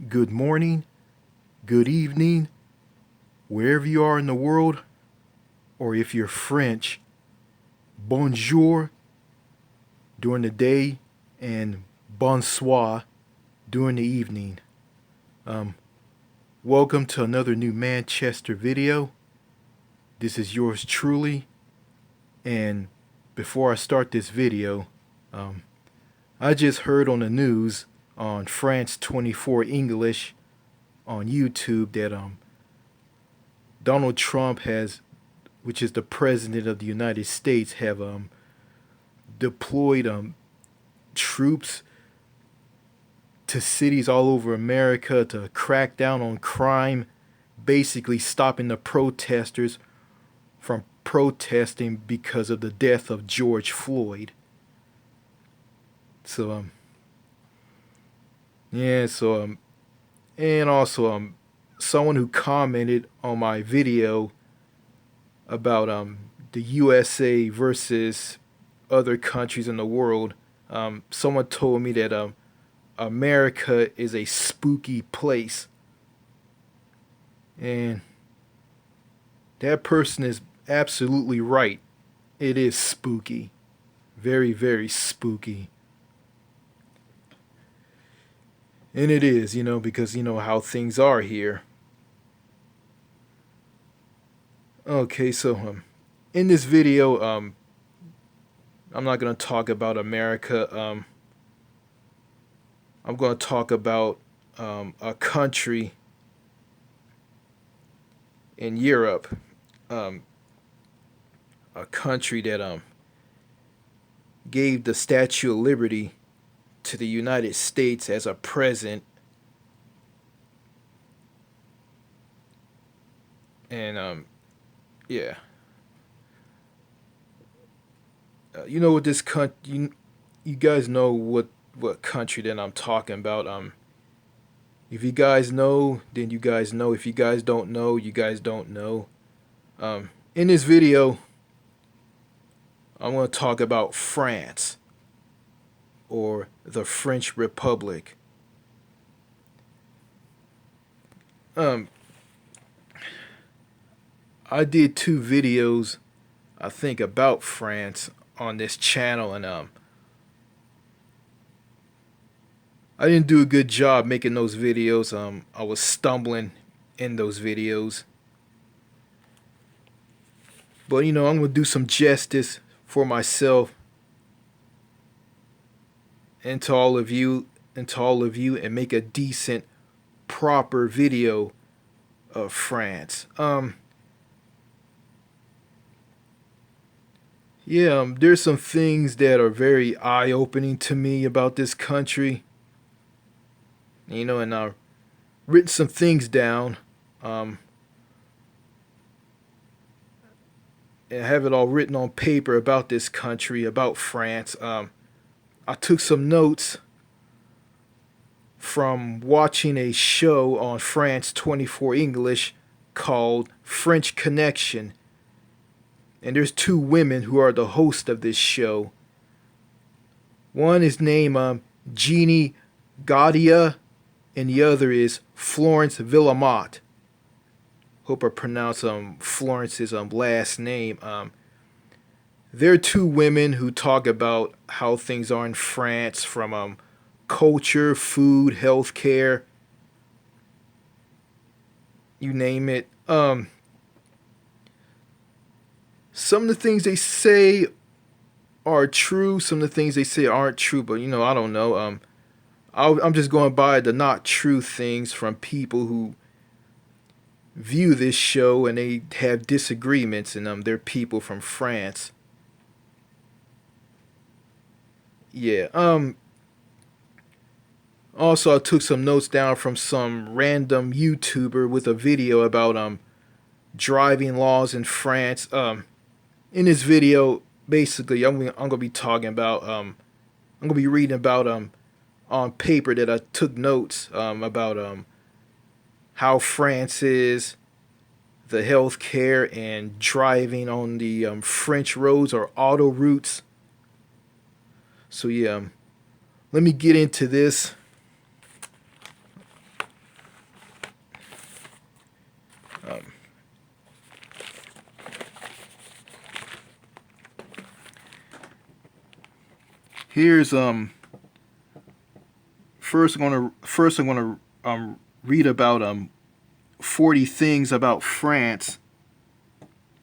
good morning, good evening, wherever you are in the world, or if you're French, bonjour during the day and bonsoir during the evening. Um, Welcome to another new Manchester video. This is yours truly, and before I start this video, um, I just heard on the news on France 24 English on YouTube that Donald Trump has, which is the president of the United States, have deployed troops to cities all over America to crack down on crime, basically stopping the protesters from protesting because of the death of George Floyd. So and also someone who commented on my video about the USA versus other countries in the world. Someone told me that America is a spooky place, and that person is absolutely right. It is spooky, very very spooky, and it is, because you know how things are here. Okay, so in this video, I'm not gonna talk about America. I'm gonna talk about a country in Europe, um, a country that gave the Statue of Liberty to the United States as a present, and yeah, you know what this country, you guys know what country that I'm talking about. If you guys know, then you guys know. If you guys don't know, you guys don't know. In this video, I'm going to talk about France, or the French Republic. Um, I did two videos, I think, about France on this channel, and I didn't do a good job making those videos. I was stumbling in those videos. But I'm gonna do some justice for myself and to all of you and make a decent, proper video of France. There's some things that are very eye-opening to me about this country. And I've written some things down. And I have it all written on paper about this country, about France. I took some notes from watching a show on France 24 English called French Connection. And there's two women who are the host of this show. One is named Jeannie Gaudia, and the other is Florence Villamotte. Hope I pronounce Florence's last name. They're two women who talk about how things are in France, from culture, food, healthcare, you name it. Some of the things they say are true. Some of the things they say aren't true. But I don't know. I'm just going by the not true things from people who view this show, and they have disagreements, and they're people from France. Yeah. Also, I took some notes down from some random YouTuber with a video about driving laws in France. In this video, basically, I'm gonna be talking about I'm gonna be reading about on paper that I took notes about how France is, the healthcare, and driving on the French roads, or autoroutes. So let me get into this. Here's first I'm gonna read about 40 things about France.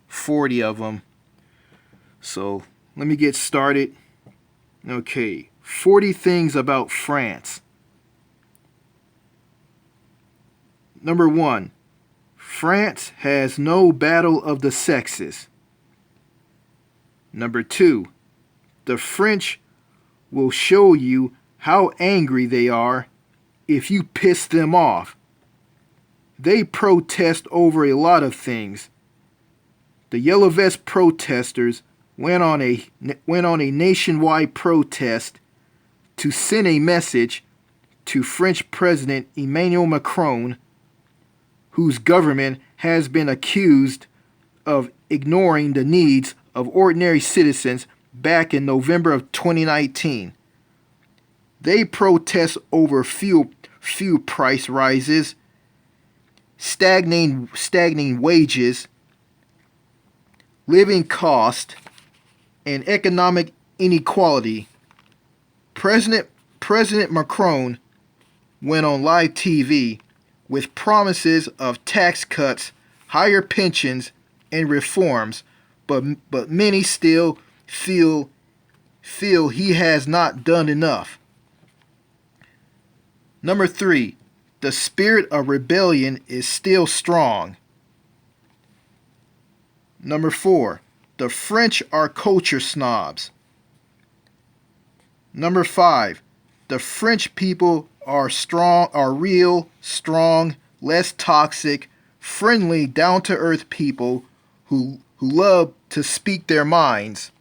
40 of them. So let me get started. Okay, 40 things about France. Number 1, France has no battle of the sexes. Number 2, the French will show you how angry they are if you piss them off. They protest over a lot of things. The Yellow Vest protesters went on a nationwide protest to send a message to French President Emmanuel Macron, whose government has been accused of ignoring the needs of ordinary citizens back in November of 2019. They protest over fuel price rises, stagnating wages, living cost, and economic inequality. President Macron went on live TV with promises of tax cuts, higher pensions, and reforms, but many still feel he has not done enough. Number 3, the spirit of rebellion is still strong. Number 4, the French are culture snobs. Number 5, the French people are real, strong, less toxic, friendly, down-to-earth people who love to speak their minds.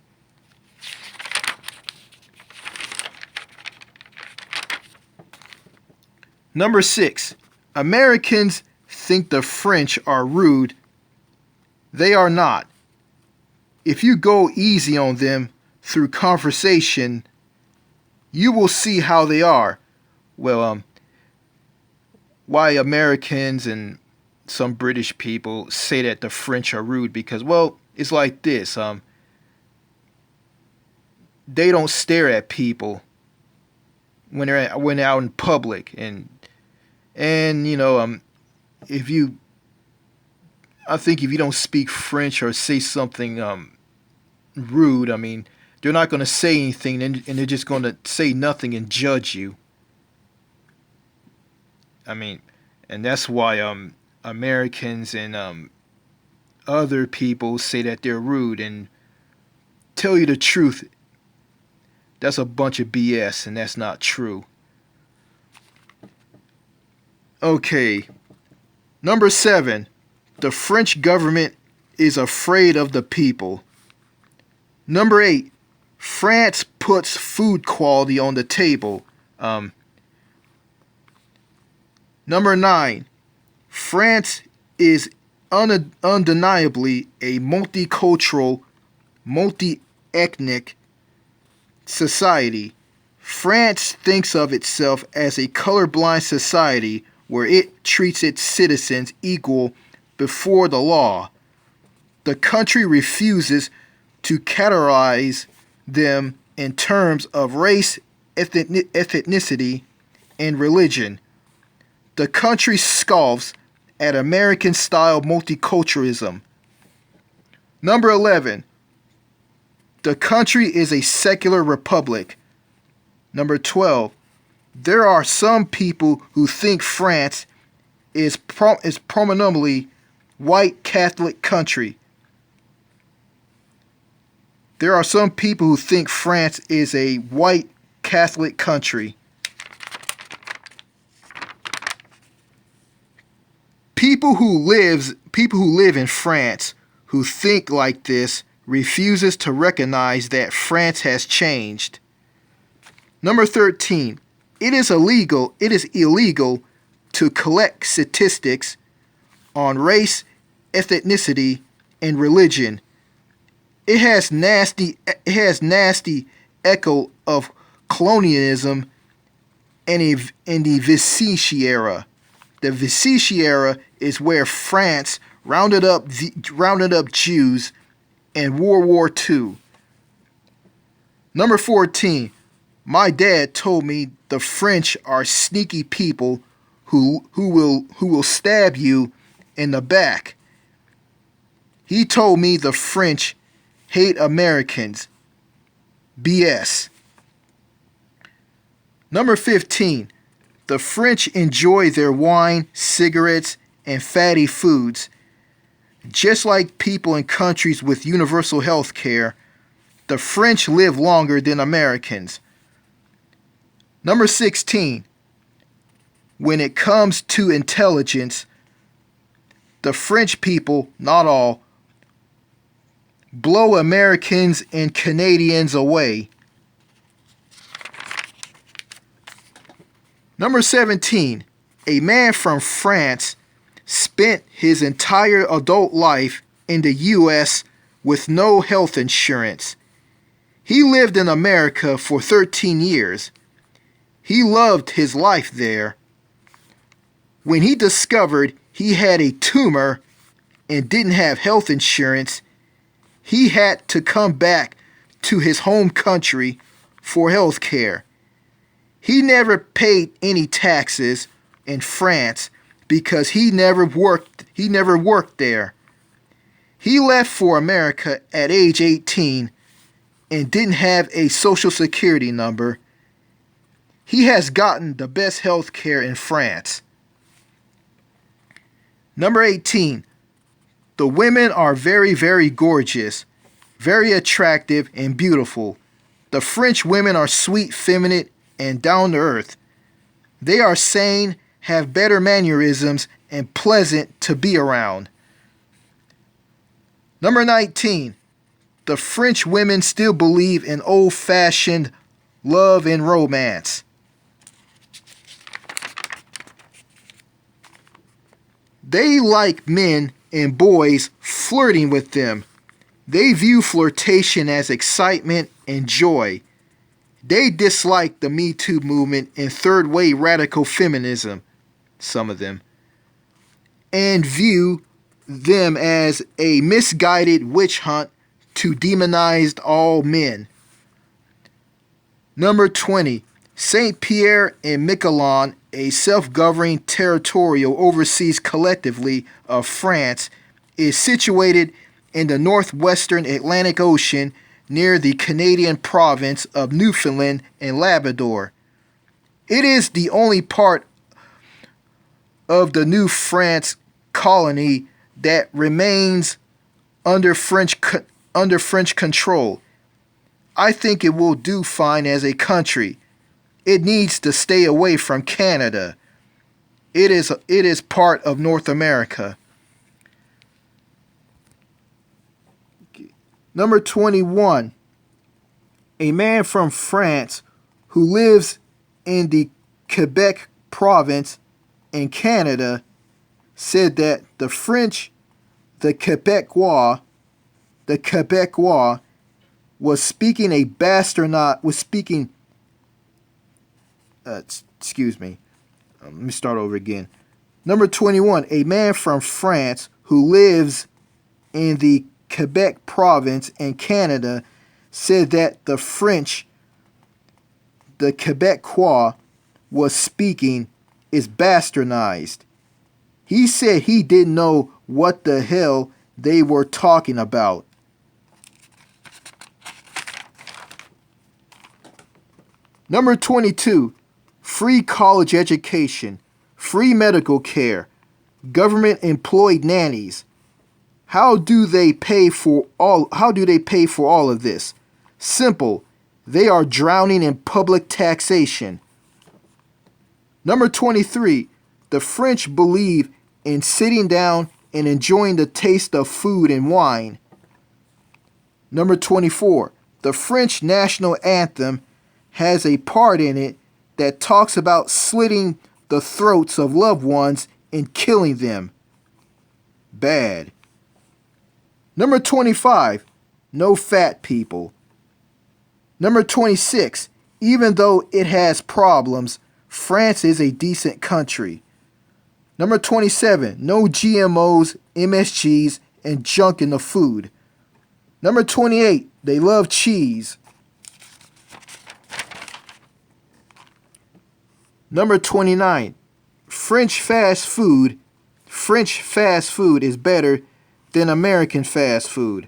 Number 6, Americans think the French are rude. They are not. If you go easy on them through conversation, you will see how they are. Well, why Americans and some British people say that the French are rude? Because, well, it's like this. They don't stare at people when they're out in public, and you know, I think if you don't speak French or say something rude, I mean, they're not going to say anything, and they're just going to say nothing and judge you. I mean, and that's why Americans and other people say that they're rude. And tell you the truth, that's a bunch of BS, and that's not true. Okay, number 7, the French government is afraid of the people. Number 8, France puts food quality on the table. Number 9, France is undeniably a multicultural, multi-ethnic society. France thinks of itself as a colorblind society where it treats its citizens equal before the law. The country refuses to categorize them in terms of race, ethnicity, and religion. The country scoffs at American-style multiculturalism. Number 11, the country is a secular republic. Number 12, there are some people who think France is prominently white Catholic country. There are some people who think France is a white Catholic country. People who live in France who think like this refuses to recognize that France has changed. Number 13, it is illegal to collect statistics on race, ethnicity, and religion. It has nasty echo of colonialism and the Vichy era. The Vichy era is where France rounded up Jews in World War II. Number 14, My dad told me the French are sneaky people who will stab you in the back. He told me the French hate Americans. BS. Number 15. The French enjoy their wine, cigarettes, and fatty foods. Just like people in countries with universal health care, the French live longer than Americans. Number 16. When it comes to intelligence, the French people, not all, blow Americans and Canadians away. Number 17. A man from France spent his entire adult life in the U.S. with no health insurance. He lived in America for 13 years. He loved his life there. When he discovered he had a tumor and didn't have health insurance, he had to come back to his home country for health care. He never paid any taxes in France because he never worked there. He left for America at age 18 and didn't have a social security number. He has gotten the best health care in France. Number 18. The women are very, very gorgeous, very attractive and beautiful. The French women are sweet, feminine, and down to earth. They are sane, have better mannerisms, and pleasant to be around. Number 19. The French women still believe in old-fashioned love and romance. They like men and boys flirting with them. They view flirtation as excitement and joy. They dislike the Me Too movement and third-wave radical feminism, some of them, and view them as a misguided witch hunt to demonize all men. Number 20. Saint Pierre and Miquelon, a self-governing territorial overseas collectively of France, is situated in the northwestern Atlantic Ocean near the Canadian province of Newfoundland and Labrador. It is the only part of the New France colony that remains under French control. I think it will do fine as a country. It needs to stay away from Canada. It is part of North America. Number 21. A man from France who lives in the Quebec province in Canada said that the Quebecois was speaking a bastard, excuse me. Let me start over again. Number 21. A man from France who lives in the Quebec province in Canada said that the Quebecois was speaking is bastardized. He said he didn't know what the hell they were talking about. Number 22. Free college education, free medical care, government employed nannies. How do they pay for all of this? Simple. They are drowning in public taxation. Number 23. The French believe in sitting down and enjoying the taste of food and wine. Number 24. The French national anthem has a part in it that talks about slitting the throats of loved ones and killing them. Bad. Number 25. No fat people. Number 26. Even though it has problems, France is a decent country. Number 27. No GMOs, MSGs, and junk in the food. Number 28. They love cheese. Number 29. French fast food. French fast food is better than American fast food.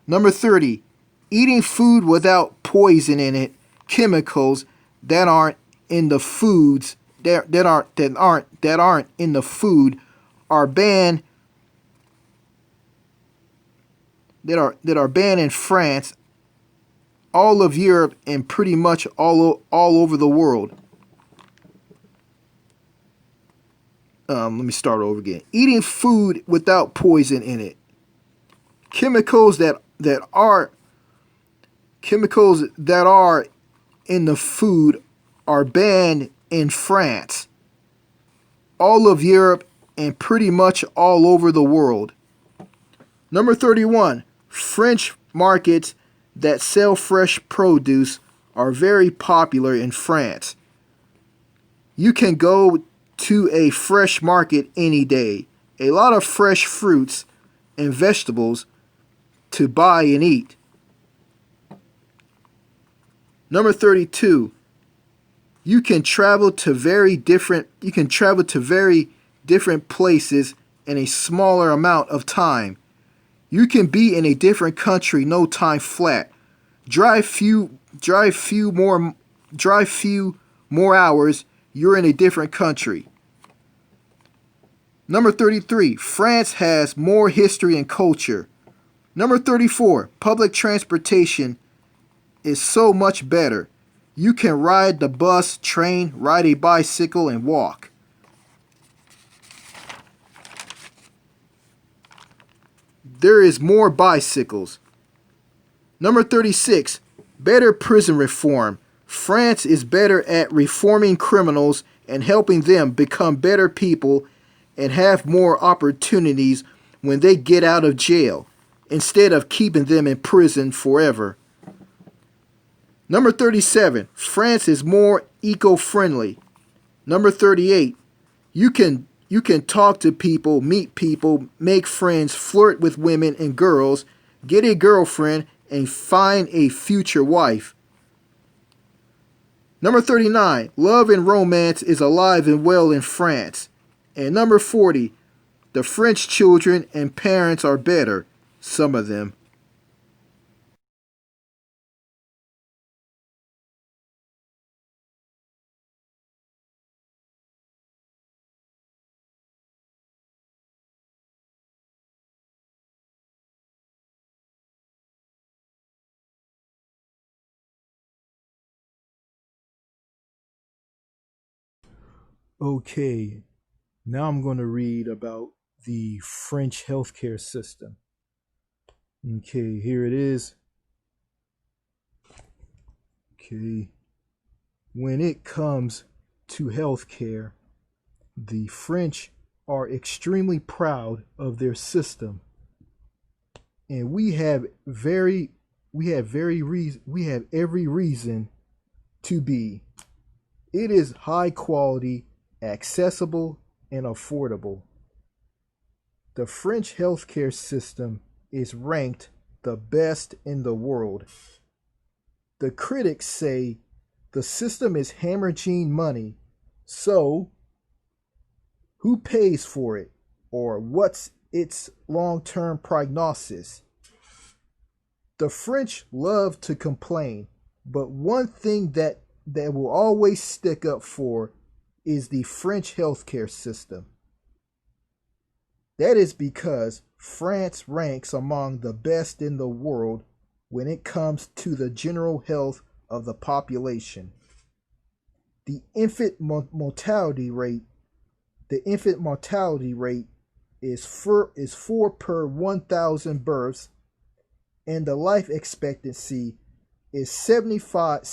Number 30. Eating food without poison in it, chemicals that aren't in the foods that aren't in the food are banned that are banned in France, all of Europe, and pretty much all over the world. Let me start over again. Eating food without poison in it. Chemicals that are in the food are banned in France, all of Europe, and pretty much all over the world. Number 31. French markets that sell fresh produce are very popular in France. You can go to a fresh market any day. A lot of fresh fruits and vegetables to buy and eat. Number 32. You can travel to very different places in a smaller amount of time. You can be in a different country no time flat. Drive few more hours, you're in a different country. Number 33. France has more history and culture. Number 34. Public transportation is so much better. You can ride the bus, train, ride a bicycle, and walk. There is more bicycles. Number 36. Better prison reform. France is better at reforming criminals and helping them become better people and have more opportunities when they get out of jail, instead of keeping them in prison forever. Number 37. France is more eco-friendly. Number 38. You can talk to people, meet people, make friends, flirt with women and girls, get a girlfriend, and find a future wife. Number 39. Love and romance is alive and well in France. And number 40. The French children and parents are better, some of them. Okay, now I'm going to read about the French healthcare system. Okay, here it is. Okay, when it comes to healthcare, the French are extremely proud of their system, and we have every reason to be. It is high quality, accessible, and affordable. The French healthcare system is ranked the best in the world. The critics say the system is hemorrhaging money, so who pays for it, or what's its long-term prognosis? The French love to complain, but one thing that will always stick up for is the French healthcare system. That is because France ranks among the best in the world when it comes to the general health of the population. The infant mortality rate is 4 per 1,000 births, and the life expectancy is 75.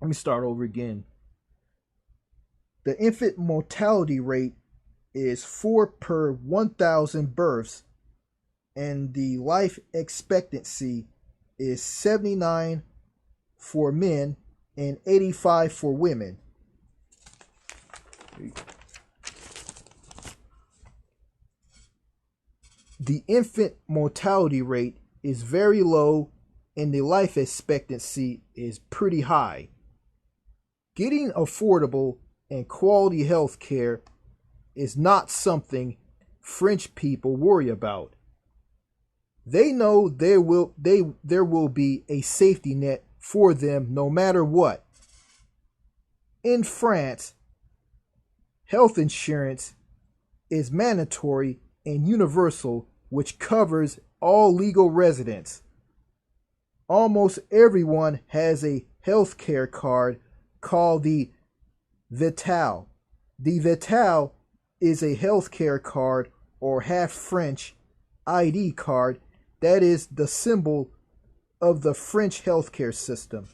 Let me start over again. The infant mortality rate is 4 per 1,000 births, and the life expectancy is 79 for men and 85 for women. The infant mortality rate is very low and the life expectancy is pretty high. Getting affordable and quality health care is not something French people worry about. They know there will be a safety net for them no matter what. In France, health insurance is mandatory and universal, which covers all legal residents. Almost everyone has a health care card called the Vital. The Vital is a health care card or half French ID card that is the symbol of the French healthcare system.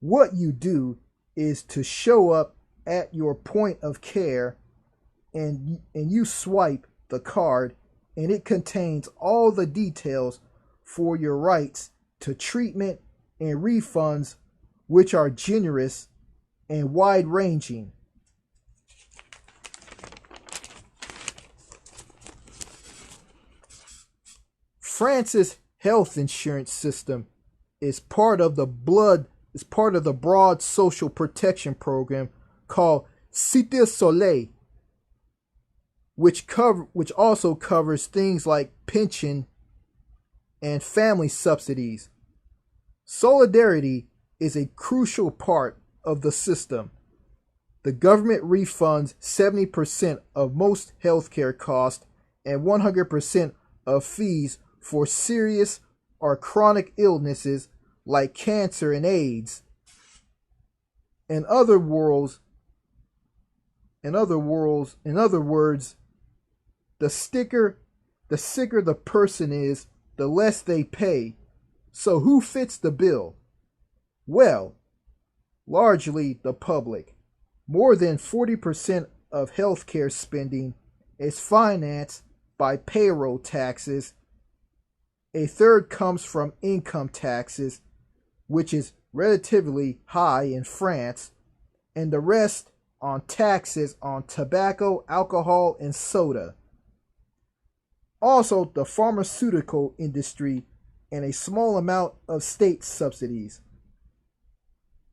What you do is to show up at your point of care and you swipe the card, and it contains all the details for your rights to treatment and refunds, which are generous and wide-ranging. France's health insurance system is part of the broad social protection program called Cité Soleil, which also covers things like pension and family subsidies. Solidarity is a crucial part of the system. The government refunds 70% of most healthcare costs and 100% of fees for serious or chronic illnesses like cancer and AIDS. In other words, the sicker the person is, the less they pay. So who fits the bill? Well, largely the public. More than 40% of healthcare spending is financed by payroll taxes. A third comes from income taxes, which is relatively high in France, and the rest on taxes on tobacco, alcohol, and soda. Also, the pharmaceutical industry and a small amount of state subsidies.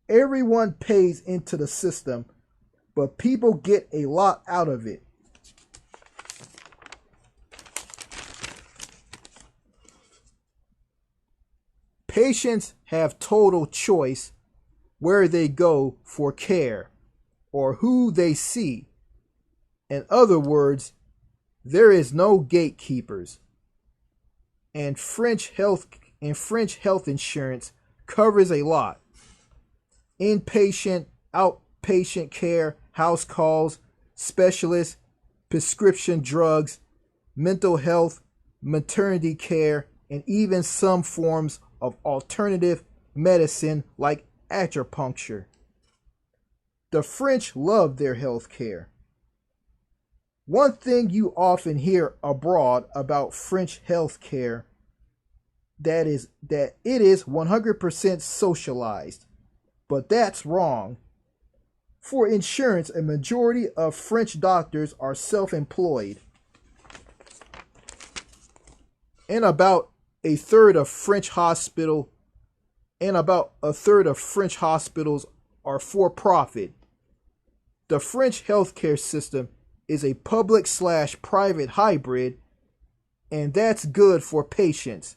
Everyone pays into the system, but people get a lot out of it. Patients have total choice where they go for care or who they see. In other words, there is no gatekeepers. And French health insurance covers a lot. Inpatient, outpatient care, house calls, specialists, prescription drugs, mental health, maternity care, and even some forms of alternative medicine like acupuncture. The French love their health care. One thing you often hear abroad about French health care that it is 100% socialized. But that's wrong. For insurance, a majority of French doctors are self-employed. And about a third of French hospitals are for profit. The French healthcare system is a public/private hybrid, and that's good for patients.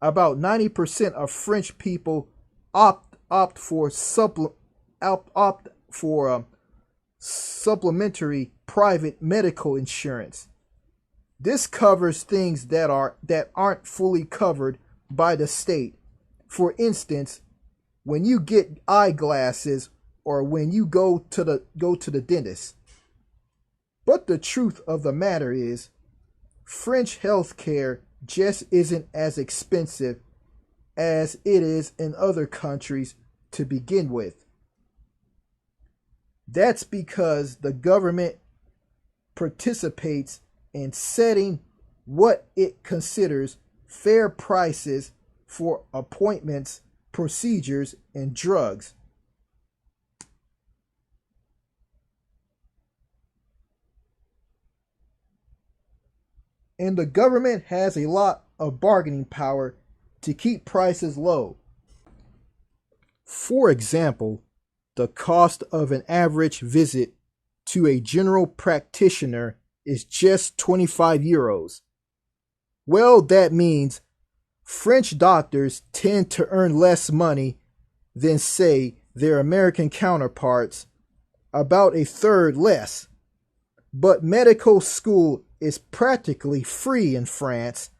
About 90% of French people opt for supplementary private medical insurance. This covers things that aren't fully covered by the state. For instance, when you get eyeglasses or when you go to the dentist. But the truth of the matter is, French healthcare just isn't as expensive as it is in other countries to begin with. That's because the government participates in setting what it considers fair prices for appointments, procedures, and drugs. And the government has a lot of bargaining power to keep prices low. For example, the cost of an average visit to a general practitioner is just 25 euros. Well, that means French doctors tend to earn less money than, say, their American counterparts, about a third less. But medical school is practically free in France,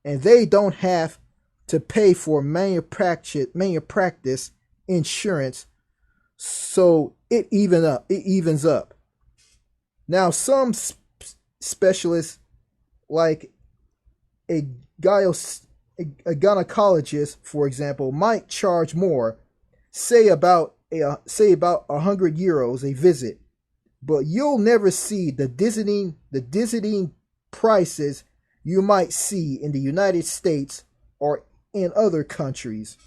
and they don't have to pay for malpractice insurance, so it evens up. Now, some specialists, like a gynecologist, for example, might charge more, say about 100 euros a visit, but you'll never see the dizzying prices you might see in the United States or in other countries.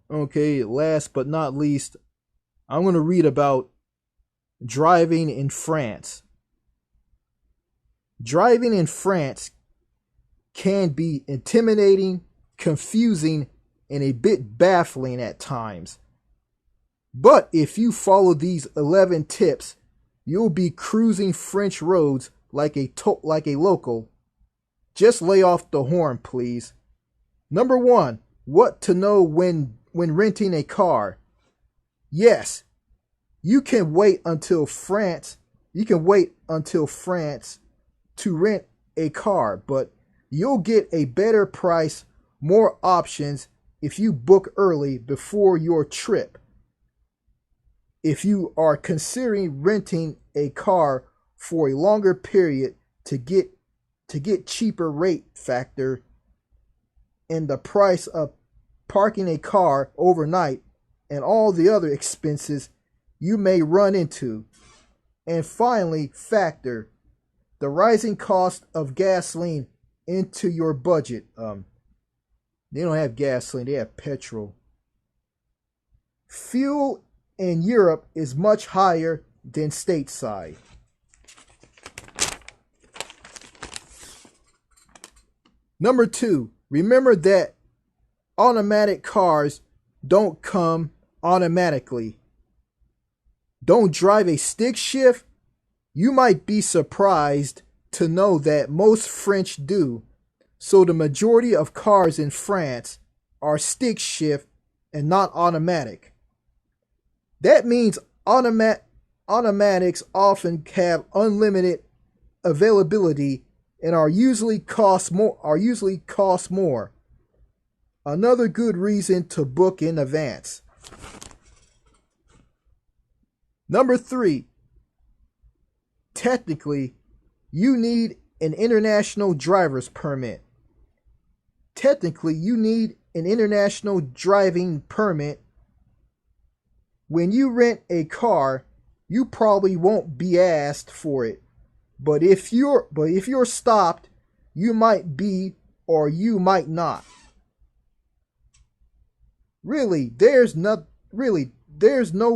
Okay, last but not least, I'm going to read about driving in France. Driving in France can be intimidating, confusing, and a bit baffling at times. But if you follow these 11 tips, you'll be cruising French roads like a local. Just lay off the horn, please. Number 1, what to know when renting a car. Yes, you can wait until France to rent a car, but you'll get a better price, more options if you book early before your trip. If you are considering renting a car for a longer period to get cheaper rate factor and the price of parking a car overnight and all the other expenses you may run into. And finally, factor the rising cost of gasoline into your budget. They don't have gasoline, they have petrol. Fuel in Europe is much higher than stateside. Number 2, remember that automatic cars don't come automatically. Don't drive a stick shift? You might be surprised to know that most French do. So the majority of cars in France are stick shift and not automatic. That means automatics often have unlimited availability and are usually cost more. Another good reason to book in advance. Number 3, technically, you need an international driver's permit. Technically, you need an international driving permit. When you rent a car, you probably won't be asked for it. But if you're stopped, you might be or you might not. Really, there's no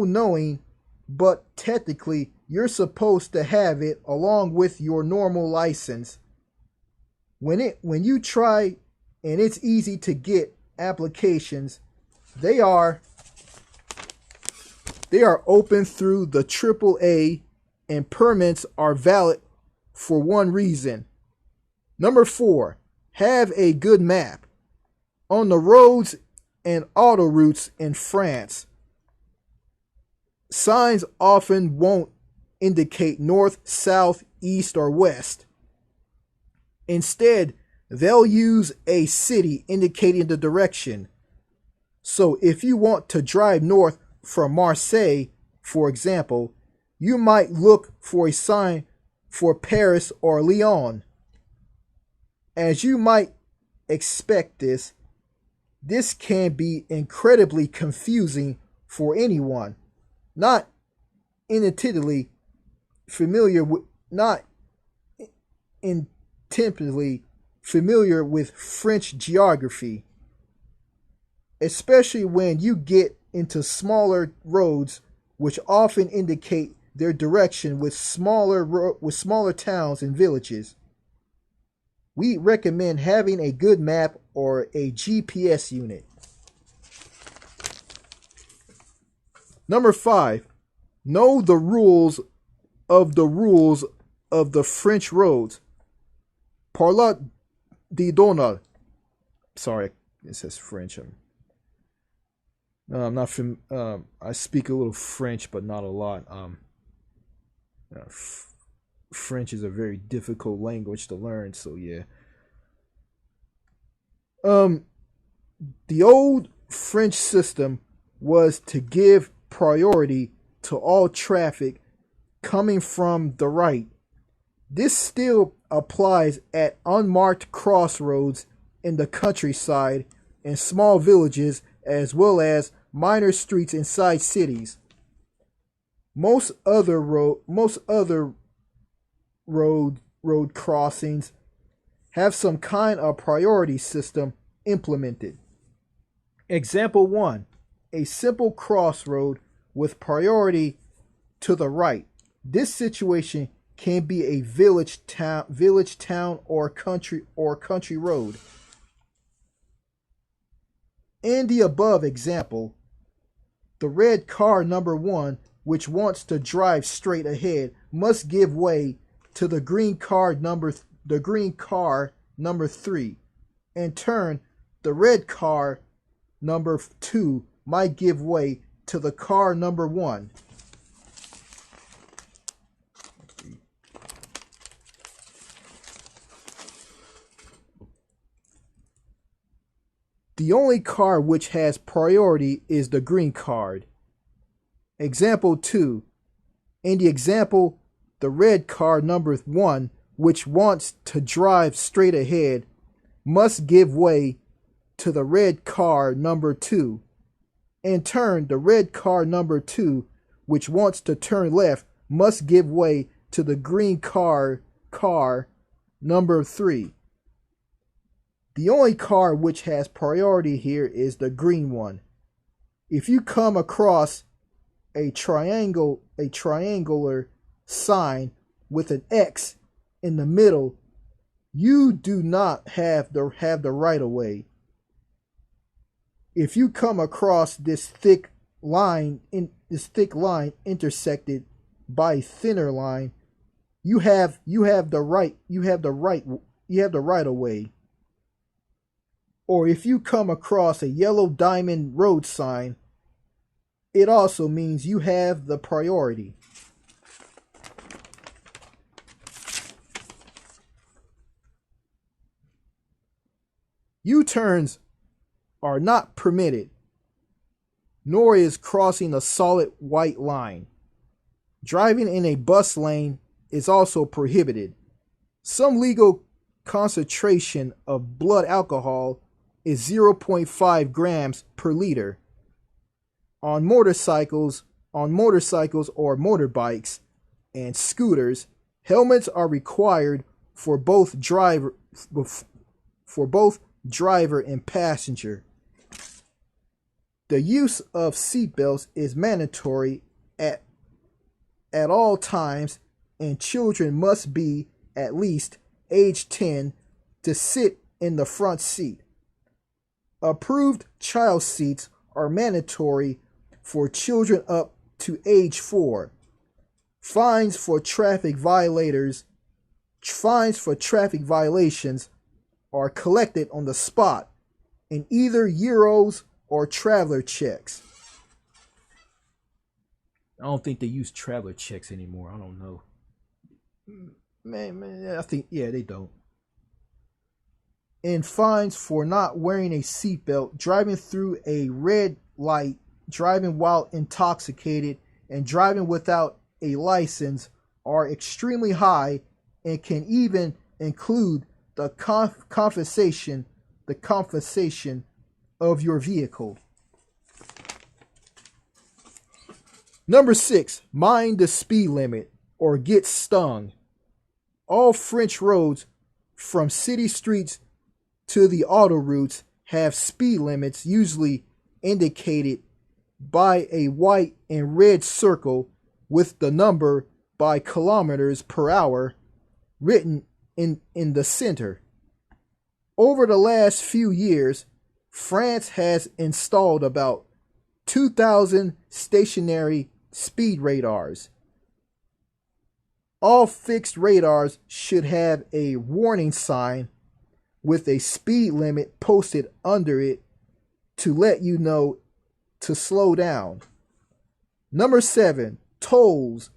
knowing, but technically you're supposed to have it along with your normal license. When you try, and it's easy to get applications, they are open through the AAA, and permits are valid for one reason. Number 4, have a good map. On the roads and autoroutes in France, Signs often won't indicate north, south, east, or west. Instead, they'll use a city indicating the direction. So if you want to drive north from Marseille, for example, you might look for a sign for Paris or Lyon. As you might expect, this can be incredibly confusing for anyone not intimately familiar with French geography, especially when you get into smaller roads, which often indicate their direction with smaller towns and villages. We recommend having a good map or a GPS unit. Number 5, know the rules of the French roads. Parla de Donald. Sorry, it says French. I'm not from. I speak a little French, but not a lot. French is a very difficult language to learn, so yeah. The old French system was to give priority to all traffic coming from the right. This still applies at unmarked crossroads in the countryside and small villages, as well as minor streets inside cities. Most other road crossings have some kind of priority system implemented. Example 1, a simple crossroad with priority to the right. This situation can be a village, town, or country road. In the above example, the red car number 1, which wants to drive straight ahead, must give way to the green car number 3. In turn, the red car number 2 might give way to the car number 1. The only car which has priority is the green card. Example 2. In the example, the red car number 1, which wants to drive straight ahead, must give way to the red car number 2. In turn, the red car number 2, which wants to turn left, must give way to the green car number 3. The only car which has priority here is the green one. If you come across a triangular sign with an X in the middle, you do not have the right of way. If you come across this thick line intersected by a thinner line, you have the right of way. Or if you come across a yellow diamond road sign, it also means you have the priority. U-turns are not permitted, nor is crossing a solid white line. Driving in a bus lane is also prohibited. Some legal concentration of blood alcohol is 0.5 grams per liter. On motorcycles or motorbikes and scooters, helmets are required for both driver and passenger. The use of seatbelts is mandatory at all times, and children must be at least age 10 to sit in the front seat. Approved child seats are mandatory for children up to age 4. Fines for traffic violations are collected on the spot in either euros or traveler checks. I don't think they use traveler checks anymore. I don't know. Man, I think, yeah, they don't. And fines for not wearing a seatbelt, driving through a red light, driving while intoxicated, and driving without a license are extremely high and can even include the confiscation of your vehicle. Number 6, mind the speed limit or get stung. All French roads, from city streets to the autoroutes, have speed limits usually indicated by a white and red circle with the number by kilometers per hour written in the center. Over the last few years, France has installed about 2,000 stationary speed radars. All fixed radars should have a warning sign with a speed limit posted under it to let you know to slow down. Number 7, tolls.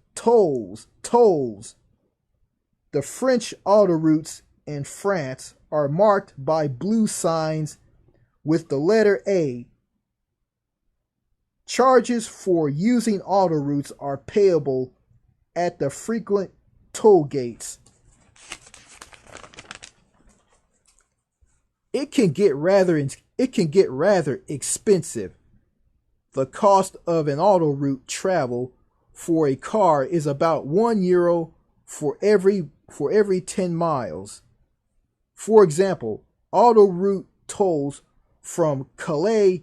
The French autoroutes in France are marked by blue signs with the letter A. Charges for using autoroutes are payable at the frequent toll gates. It can get rather expensive. The cost of an autoroute travel for a car is about €1 for every 10 miles. For example, autoroute tolls from Calais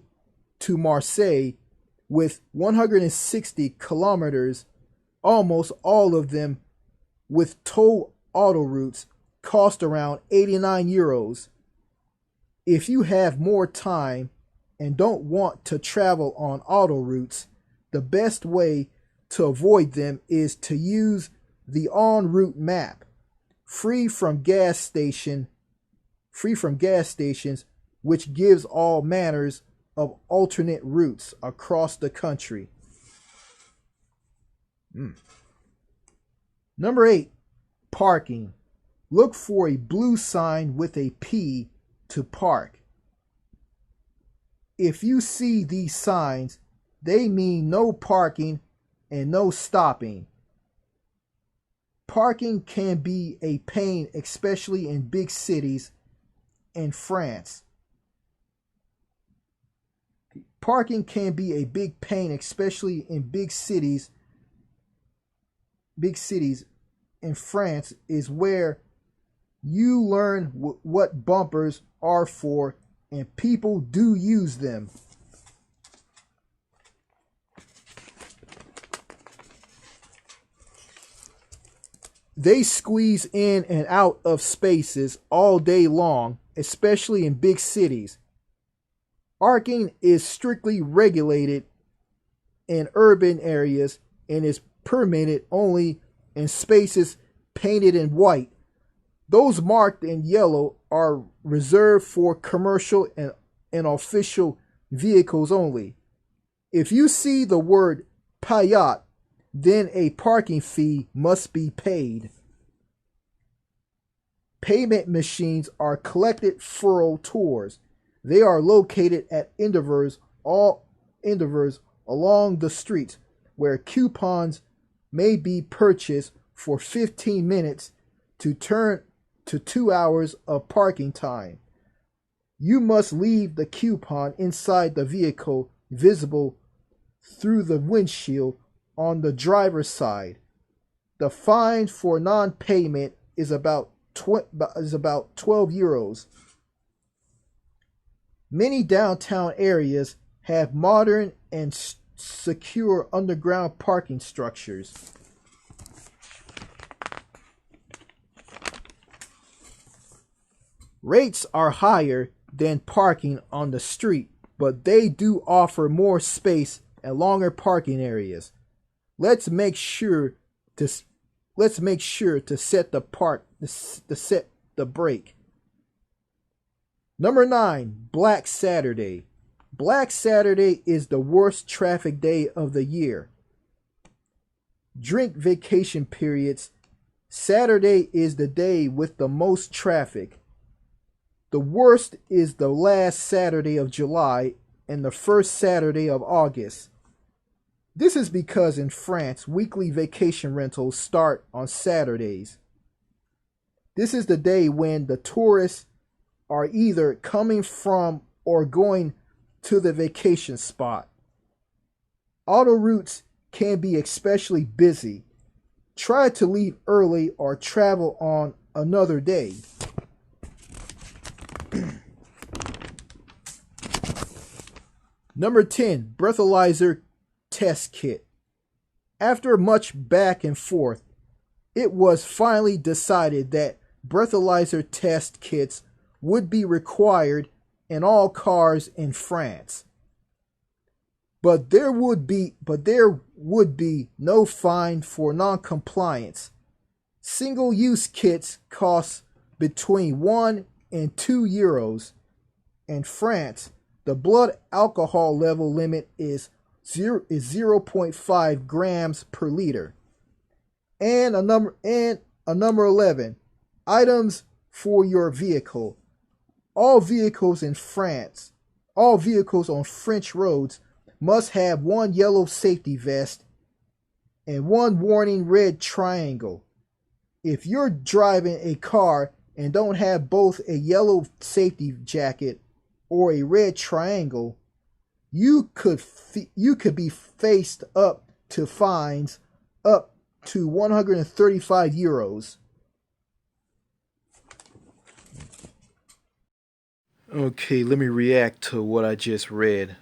to Marseille with 160 kilometers, almost all of them with toll autoroutes, cost around €89. If you have more time and don't want to travel on autoroutes, the best way to avoid them is to use the en route map, free from gas stations, which gives all manners of alternate routes across the country. Number 8, parking. Look for a blue sign with a P to park. If you see these signs, they mean no parking and no stopping. Parking can be a pain, especially in big cities in France. Parking can be a big pain, especially in big cities. Big cities in France is where you learn what bumpers are for, and people do use them. They squeeze in and out of spaces all day long, especially in big cities. Parking is strictly regulated in urban areas and is permitted only in spaces painted in white. Those marked in yellow are reserved for commercial and official vehicles only. If you see the word payat, then a parking fee must be paid. Payment machines are collected furrow tours. They are located at intervals along the streets where coupons may be purchased for 15 minutes to turn to 2 hours of parking time. You must leave the coupon inside the vehicle, visible through the windshield on the driver's side. The fine for non-payment is about €12. Many downtown areas have modern and secure underground parking structures. Rates are higher than parking on the street, but they do offer more space and longer parking areas. Let's make sure to set the brake. Number 9, Black Saturday. Black Saturday is the worst traffic day of the year. Drink vacation periods. Saturday is the day with the most traffic. The worst is the last Saturday of July and the first Saturday of August. This is because in France, weekly vacation rentals start on Saturdays. This is the day when the tourists are either coming from or going to the vacation spot. Autoroutes can be especially busy. Try to leave early or travel on another day. Number 10, breathalyzer test kit. After much back and forth, it was finally decided that breathalyzer test kits would be required in all cars in France. But there would be no fine for non-compliance. Single-use kits cost between 1 and 2 euros. In France, the blood alcohol level limit is 0.5 grams per liter. And a number 11, items for your vehicle. All vehicles on French roads must have one yellow safety vest and one warning red triangle. If you're driving a car and don't have both a yellow safety jacket or a red triangle, you could be faced up to fines up to 135 euros. Okay, let me react to what I just read.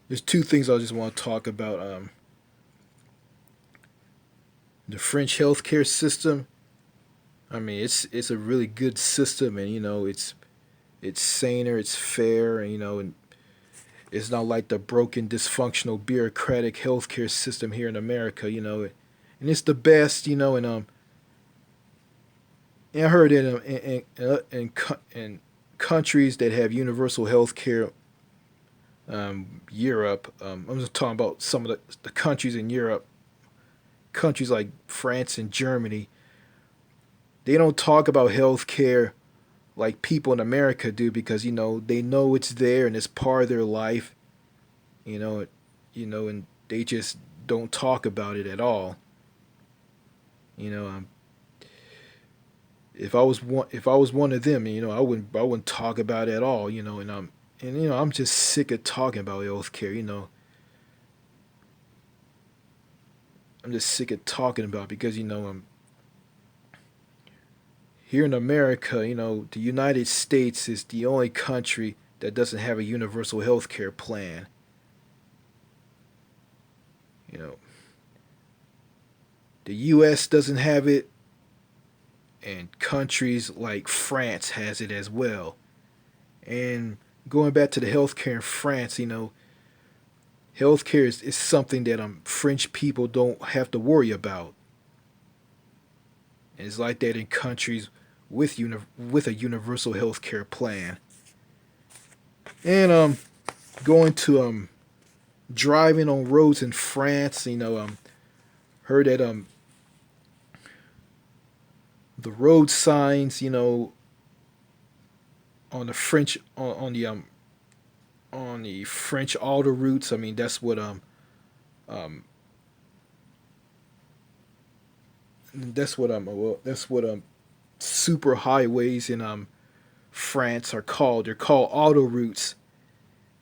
There's two things I just want to talk about. The French healthcare system. I mean, it's a really good system, and it's saner, it's fair, and it's not like the broken, dysfunctional, bureaucratic healthcare system here in America, and it's the best, and I heard in countries that have universal health care, Europe, I'm just talking about some of the countries in Europe, countries like France and Germany, they don't talk about health care like people in America do because, they know it's there and it's part of their life, and they just don't talk about it at all. You know, um, if I was one of them, I wouldn't talk about it at all, and I'm just sick of talking about healthcare, I'm just sick of talking about it because here in America, the United States is the only country that doesn't have a universal healthcare plan. You know, the U.S. doesn't have it, and countries like France has it as well. And going back to the healthcare in France, healthcare is something that French people don't have to worry about. And it's like that in countries with a universal healthcare plan. And going to driving on roads in France, heard that the road signs, on the French on the French autoroutes. I mean, um that's what super highways in France are called. They're called autoroutes,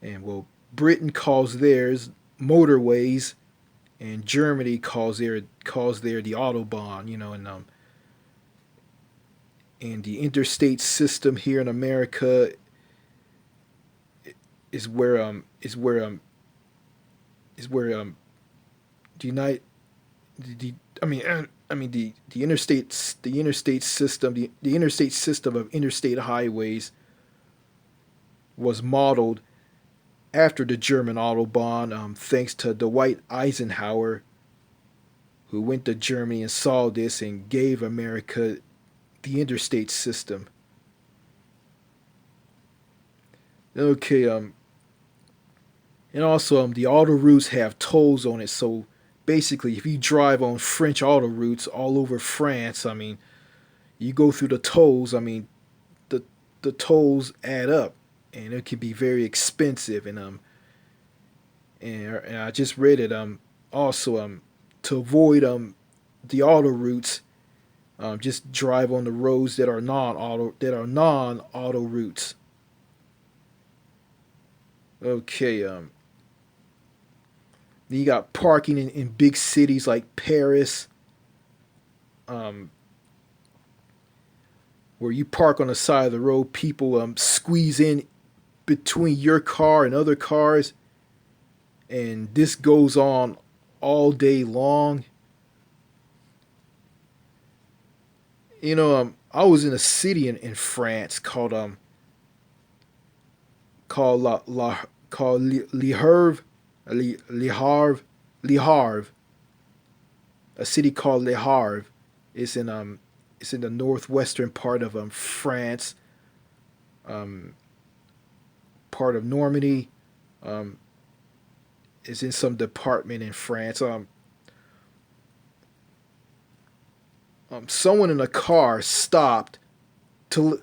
and Britain calls theirs motorways, and Germany calls their the autobahn. And the interstate system here in America is where the United the the interstate system of interstate highways was modeled after the German autobahn, thanks to Dwight Eisenhower, who went to Germany and saw this and gave America the interstate system. Okay, and also the autoroutes have tolls on it. So basically, if you drive on French autoroutes all over France, I mean, you go through the tolls. I mean, the the tolls add up, and it can be very expensive. And I just read it. Also to avoid the autoroutes, just drive on the roads that are non auto routes. Okay, then you got parking in big cities like Paris, um, where you park on the side of the road. People squeeze in between your car and other cars, and this goes on all day long. I was in a city in France called Le Havre, Le Havre, Le Havre, a city called Le Havre. It's in um it's in the northwestern part of France, um part of Normandy. Um, it's in some department in France. Someone in a car stopped to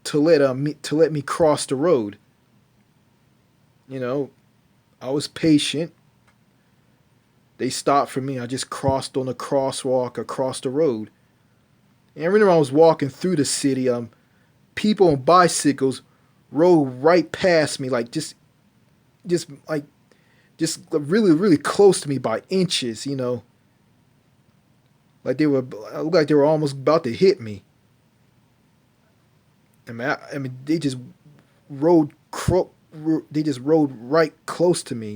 to let me cross the road. You know, I was patient. They stopped for me. I just crossed on a crosswalk across the road. And I remember I was walking through the city. People on bicycles rode right past me, like just like just really really close to me by inches. Like they were, it looked like they were almost about to hit me. I mean, they just rode they just rode right close to me.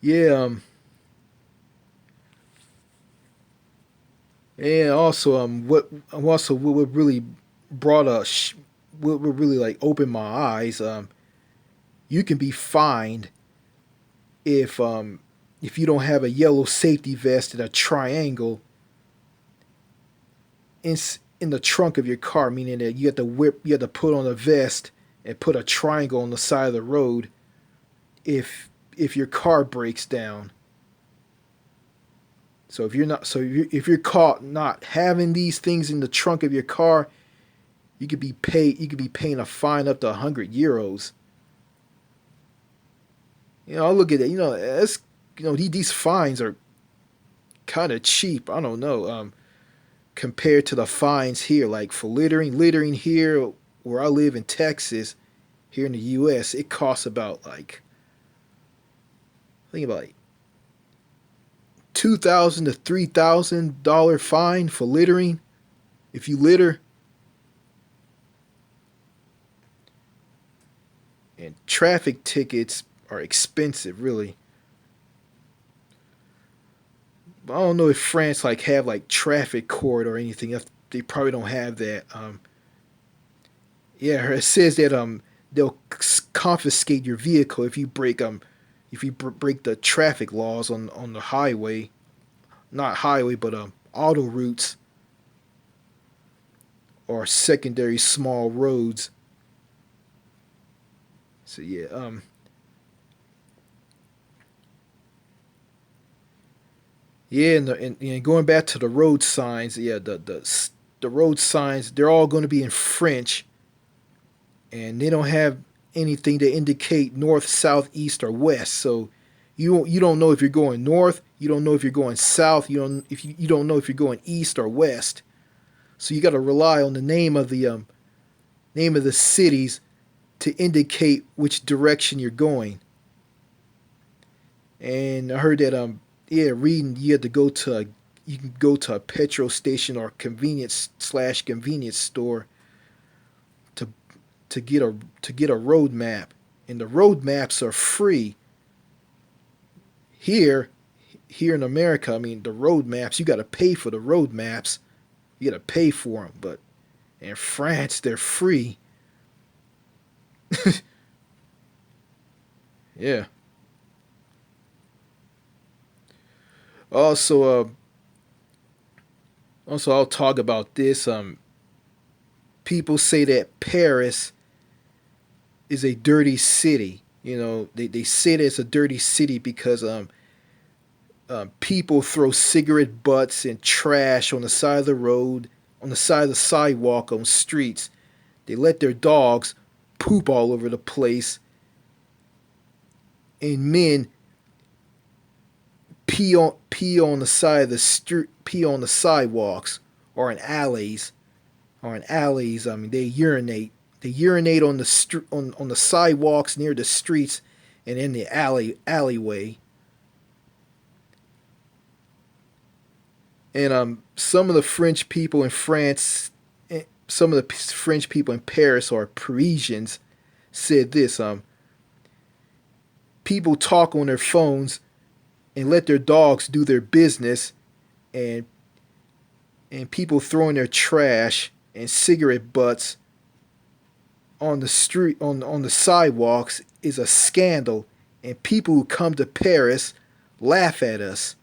Yeah. And also, what really brought what really like opened my eyes. You can be fined if if you don't have a yellow safety vest and a triangle in in the trunk of your car, meaning that you have to put on a vest and put a triangle on the side of the road if your car breaks down. So if you're caught not having these things in the trunk of your car, you could be paying a fine up to 100 euros. I look at it. That's these fines are kind of cheap. I don't know. Compared to the fines here, like for littering here where I live in Texas, here in the U.S., it costs about like I think about like $2,000 to $3,000 fine for littering if you litter. And traffic tickets are expensive, really. But I don't know if France like have like traffic court or anything. They probably don't have that. Yeah, it says that they'll confiscate your vehicle if you break the traffic laws on the highway, not highway but auto routes or secondary small roads. So yeah, yeah, and going back to the road signs, yeah, the road signs they're all going to be in French, and they don't have anything to indicate north, south, east, or west. So you don't know if you're going north, you don't know if you're going south, you don't know if you're going east or west. So you got to rely on the name of the cities to indicate which direction you're going. And I heard that yeah, reading you had to go to you can go to a petrol station or convenience store to to get a road map, and the road maps are free here. Here in America, I mean, the road maps you got to pay for the road maps. You got to pay for them, but in France they're free. Yeah. Also, Also, I'll talk about this. People say that Paris is a dirty city. They say that it's a dirty city because people throw cigarette butts and trash on the side of the road, on the side of the sidewalk, on streets. They let their dogs poop all over the place, and men pee on the side of the street, pee on the sidewalks or in alleys, I mean, they urinate. They urinate on the on the sidewalks near the streets and in the alleyway. And some of the French people in France, some of the French people in Paris or Parisians said this: people talk on their phones and let their dogs do their business, and people throwing their trash and cigarette butts on the street on the sidewalks is a scandal, and people who come to Paris laugh at us.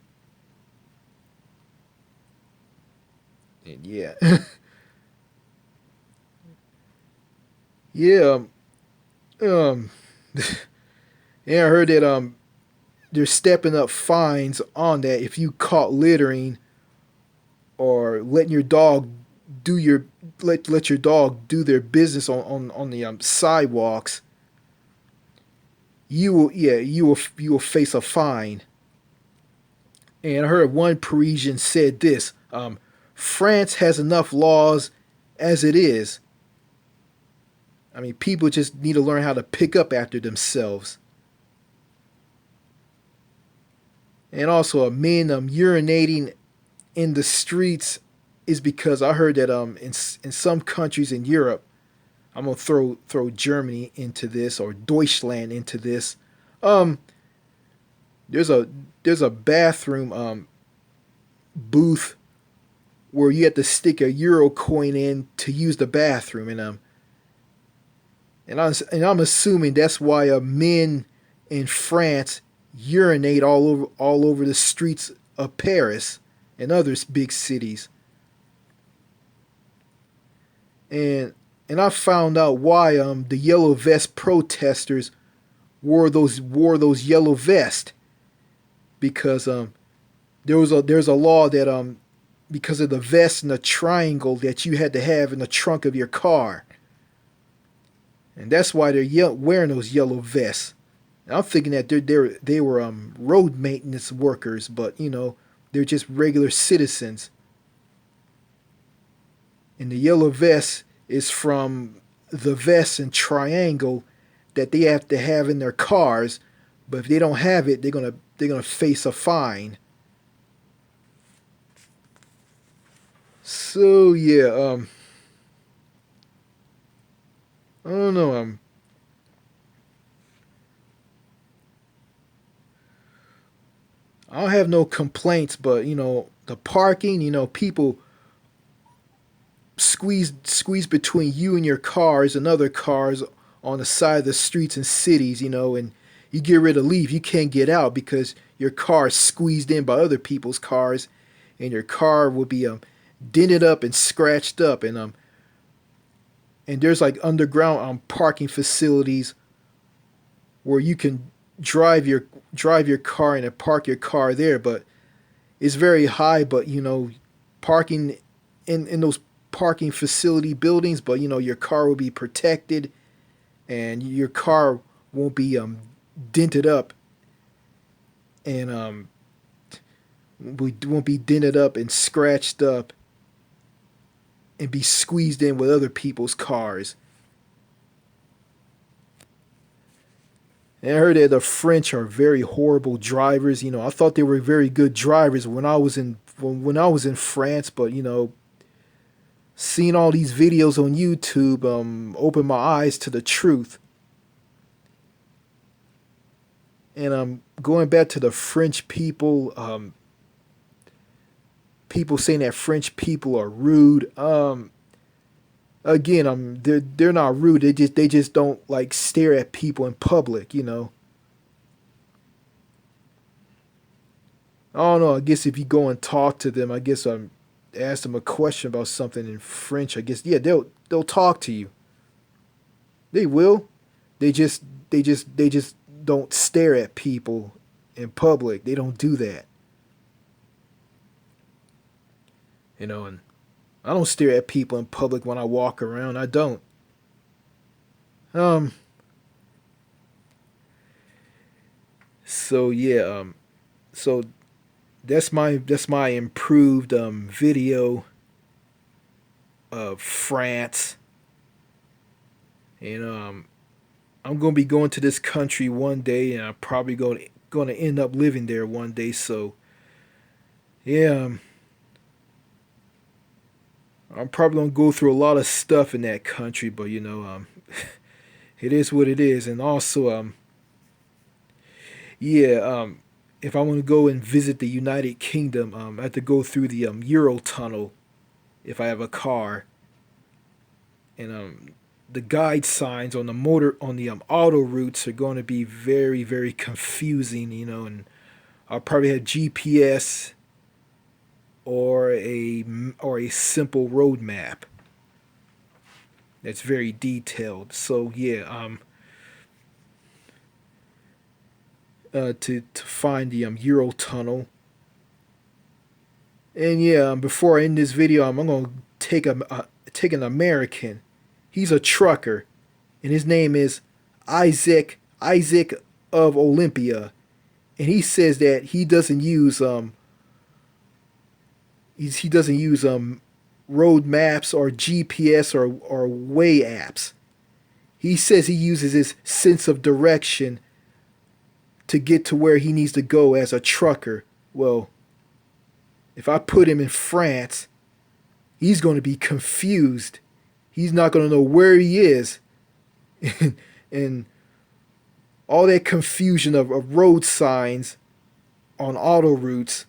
And yeah. Yeah. Um yeah, I heard that they're stepping up fines on that if you caught littering or letting your dog do your let your dog do their business on the sidewalks. You will face a fine. And I heard one Parisian said this: France has enough laws as it is. I mean, people just need to learn how to pick up after themselves. And also, men urinating in the streets is because I heard that in some countries in Europe, I'm gonna throw Germany into this or Deutschland into this. Um, there's a bathroom booth where you have to stick a euro coin in to use the bathroom, and I'm assuming that's why men in France urinate all over the streets of Paris and other big cities. And I found out why the yellow vest protesters wore those yellow vests, because there's a law that because of the vest and the triangle that you had to have in the trunk of your car, and that's why they're wearing those yellow vests. And I'm thinking that they were road maintenance workers, but they're just regular citizens. And the yellow vest is from the vest and triangle that they have to have in their cars. But if they don't have it, they're gonna face a fine. So yeah, I don't know. I don't have no complaints, but the parking, people squeeze between you and your cars and other cars on the side of the streets and cities, and you get ready to leave, you can't get out because your car is squeezed in by other people's cars, and your car will be dented up and scratched up, and there's like underground parking facilities where you can drive your car and park your car there, but it's very high. But parking in those parking facility buildings, but your car will be protected, and your car won't be dented up, and we won't be dented up and scratched up and be squeezed in with other people's cars. And I heard that the French are very horrible drivers. I thought they were very good drivers when I was in France, but seeing all these videos on YouTube opened my eyes to the truth. And going back to the French people, people saying that French people are rude. Again, they're not rude. They just don't like stare at people in public. I don't know. I guess if you go and talk to them, I guess ask them a question about something in French, I guess yeah, they'll talk to you. They will. They just don't stare at people in public. They don't do that. And I don't stare at people in public when I walk around. I don't. Um. So yeah. So that's my improved video of France, and I'm gonna be going to this country one day, and I'm probably gonna end up living there one day. So yeah, I'm probably gonna go through a lot of stuff in that country, but it is what it is. And also yeah, if I want to go and visit the United Kingdom, I have to go through the Euro tunnel if I have a car, and the guide signs on the auto routes are going to be very very confusing, and I'll probably have GPS or a simple road map that's very detailed. So yeah, to find the Euro tunnel. And yeah, before I end this video, I'm gonna take an American. He's a trucker, and his name is Isaac of Olympia, and he says that he doesn't use road maps or GPS or way apps. He says he uses his sense of direction to get to where he needs to go as a trucker. Well, if I put him in France, he's going to be confused. He's not going to know where he is. And all that confusion of road signs on auto routes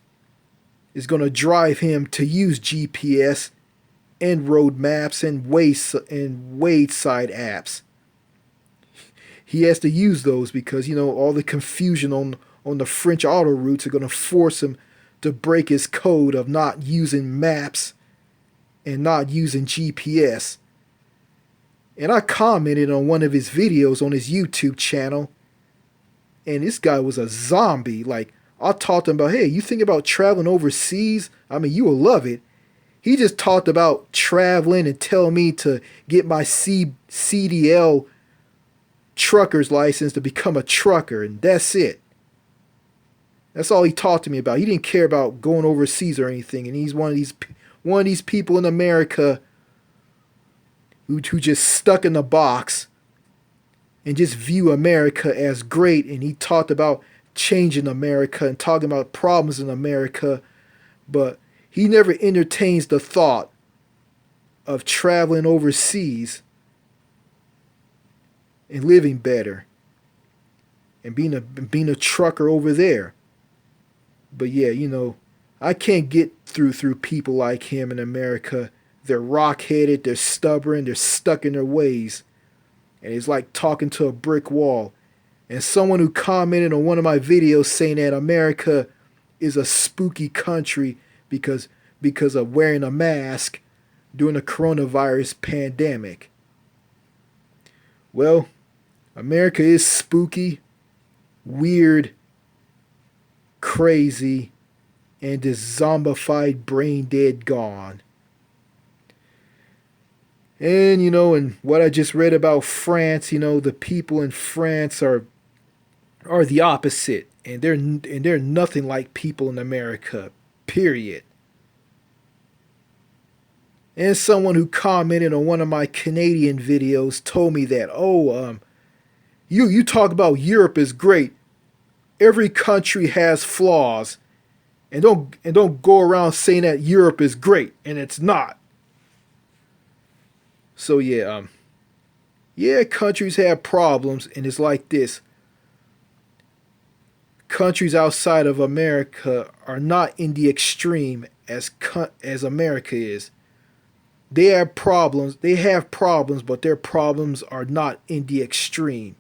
is going to drive him to use GPS and road maps and wayside apps. He has to use those because all the confusion on the French auto routes are going to force him to break his code of not using maps and not using GPS. And I commented on one of his videos on his YouTube channel, and this guy was a zombie. Like, I talked to him about, hey, you think about traveling overseas? I mean, you will love it. He just talked about traveling and telling me to get my CDL trucker's license to become a trucker, and that's it. That's all he talked to me about. He didn't care about going overseas or anything, and he's one of these people in America who just stuck in the box and just view America as great. And he talked about changing America and talking about problems in America, but he never entertains the thought of traveling overseas and living better and being a trucker over there. But yeah, I can't get through people like him in America. They're rock-headed, they're stubborn, they're stuck in their ways. And it's like talking to a brick wall. And someone who commented on one of my videos saying that America is a spooky country because of wearing a mask during the coronavirus pandemic. Well, America is spooky, weird, crazy, and is zombified, brain dead, gone. And and what I just read about France, the people in France are the opposite, and they're nothing like people in America. Period. And someone who commented on one of my Canadian videos told me that, you talk about Europe is great. Every country has flaws, and don't go around saying that Europe is great, and it's not. So yeah, countries have problems, and it's like this. Countries outside of America are not in the extreme as America is. They have problems, but their problems are not in the extreme.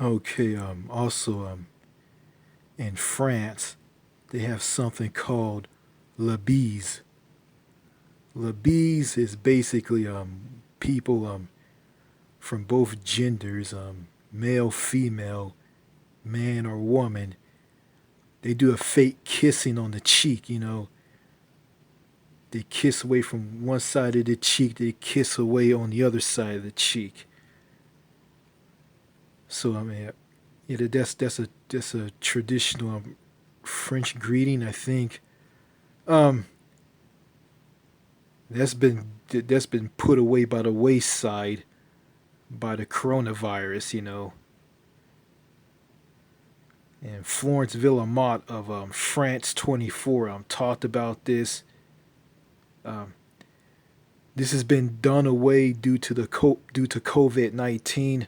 Okay, also, in France, they have something called la bise. Labis is basically people from both genders, male, female, man or woman. They do a fake kissing on the cheek, you know. They kiss away from one side of the cheek, they kiss away on the other side of the cheek. So I mean, yeah, that's a traditional French greeting, I think. Um, that's been put away by the wayside by the coronavirus, you know. And Florence Villamot of France 24 talked about this. Um, this has been done away due to COVID-19.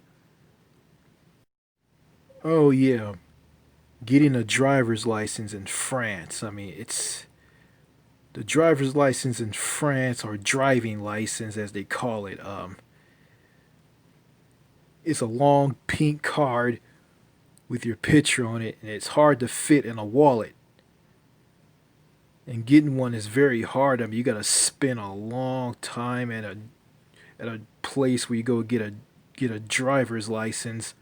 Oh yeah, getting a driver's license in France. I mean, it's the driver's license in France, or driving license as they call it. It's a long pink card with your picture on it, and it's hard to fit in a wallet. And getting one is very hard. I mean, you gotta spend a long time at a place where you go get a driver's license.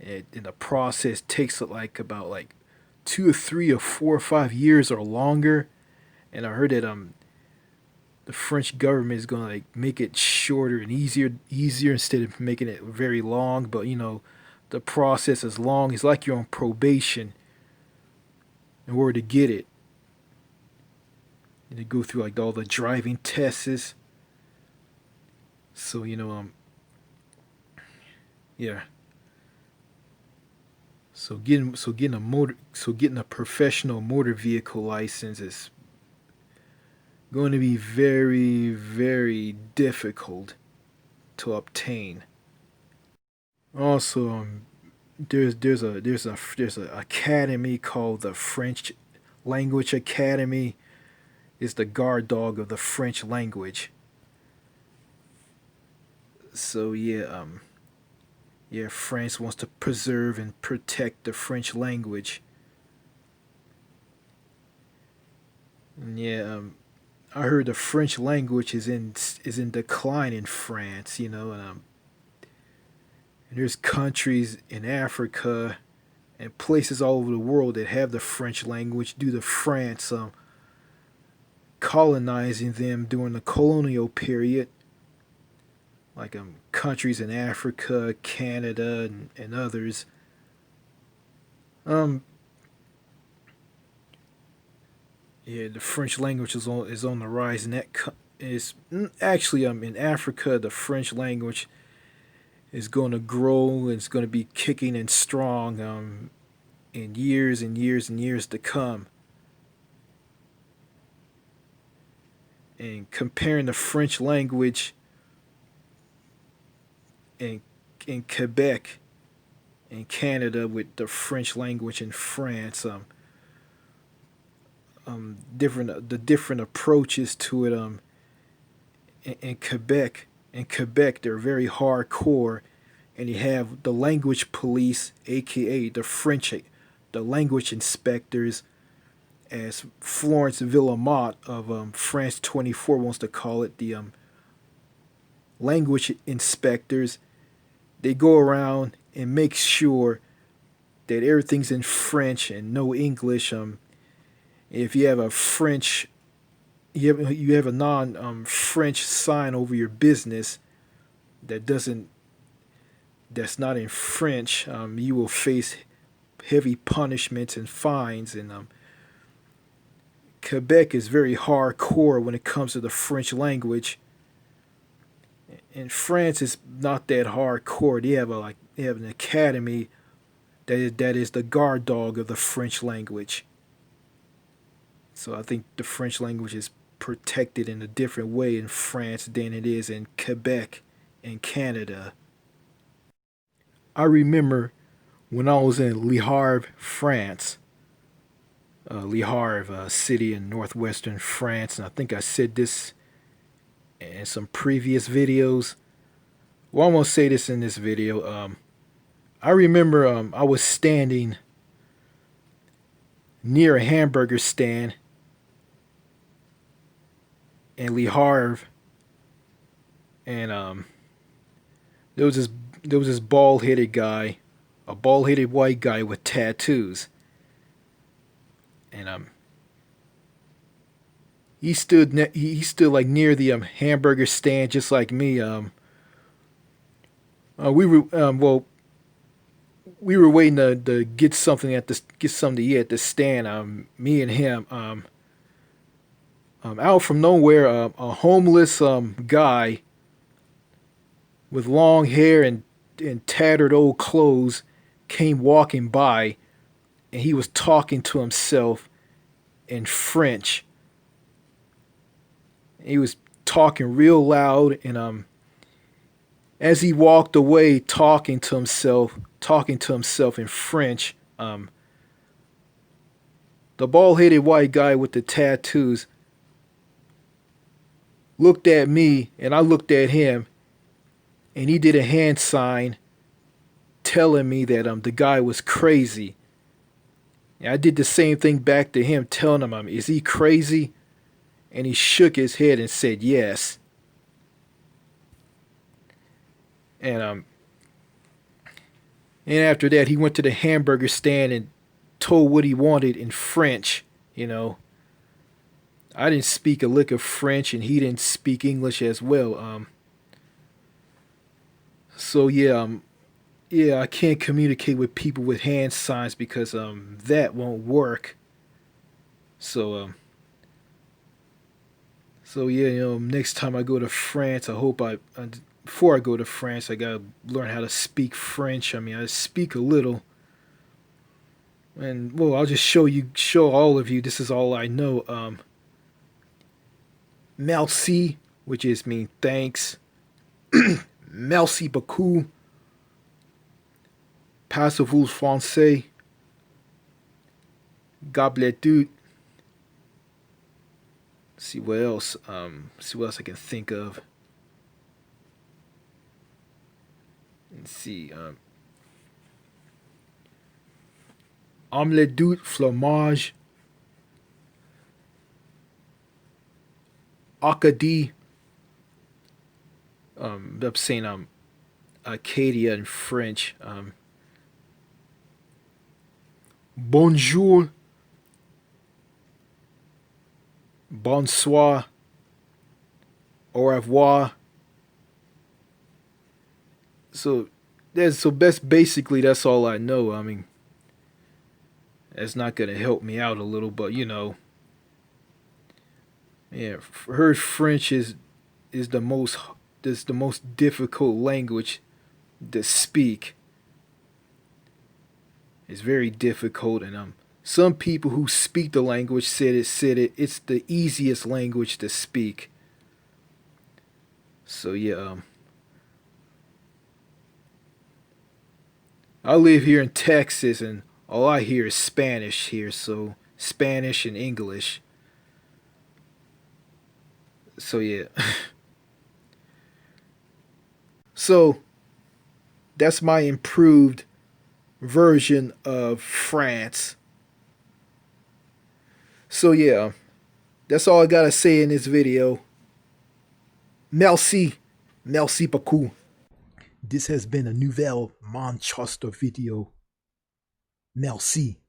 And the process takes like about like 2 or 3 or 4 or 5 years or longer. And I heard that the French government is gonna like make it shorter and easier instead of making it very long. But you know, the process is long. It's like you're on probation in order to get it. And they go through like all the driving tests. So you know, yeah. So getting a professional motor vehicle license is going to be very, very difficult to obtain. Also, there's a academy called the French Language Academy. It's the guard dog of the French language. So yeah, France wants to preserve and protect the French language. And yeah, I heard the French language is in decline in France. You know, and there's countries in Africa and places all over the world that have the French language due to France colonizing them during the colonial period, like countries in Africa, Canada, and others. Um, yeah, the French language is on the rise, and is actually in Africa. The French language is going to grow. It's going to be kicking and strong in years and years and years to come. And comparing the French language in in Quebec in Canada with the French language in France, different approaches to it. In Quebec, they're very hardcore, and you have the language police, aka the language inspectors, as Florence Villamot of France 24 wants to call it, the language inspectors. They go around and make sure that everything's in French and no English. If you have a French, you have a non French sign over your business that doesn't that's not in French, you will face heavy punishments and fines. And Quebec is very hardcore when it comes to the French language. And France is not that hardcore. They have an academy that is the guard dog of the French language. So I think the French language is protected in a different way in France than it is in Quebec and Canada. I remember when I was in Le Havre, France, Le Havre, a city in northwestern France, and I think I said this in some previous videos. Well, I won't say this in this video. I remember I was standing near a hamburger stand, and Le Havre, and there was this bald headed guy, a bald headed white guy with tattoos, and he stood like near the hamburger stand just like me. We were we were waiting to get something get something to eat at the stand. Me and him. Out from nowhere, a homeless guy with long hair and tattered old clothes came walking by, and he was talking to himself in French. He was talking real loud, and as he walked away, talking to himself in French. The bald-headed white guy with the tattoos looked at me, and I looked at him, and he did a hand sign telling me that the guy was crazy. And I did the same thing back to him, telling him, is he crazy? And he shook his head and said yes. And after that, he went to the hamburger stand and told what he wanted in French. You know, I didn't speak a lick of French, and he didn't speak English as well. So yeah, I can't communicate with people with hand signs because that won't work. So yeah, next time I go to France, I hope before I go to France, I gotta learn how to speak French. I mean, I speak a little, and well, I'll just show all of you. This is all I know. Merci, which is mean thanks. Merci beaucoup. Passez-vous français? Goblet. See what else. See what else I can think of. Let's see. Omelette du fromage. Acadie. I'm saying Acadia in French. Bonjour. Bonsoir. Au revoir. So basically that's all I know. I mean, that's not gonna help me out a little, but yeah, her French is the most difficult language to speak. It's very difficult, and some people who speak the language said it's the easiest language to speak. So yeah, I live here in Texas, and all I hear is Spanish here, so Spanish and English. So yeah. So that's my improved version of France. So yeah, that's all I gotta say in this video. Merci. Merci beaucoup. This has been a Nouvelle Manchester video. Merci.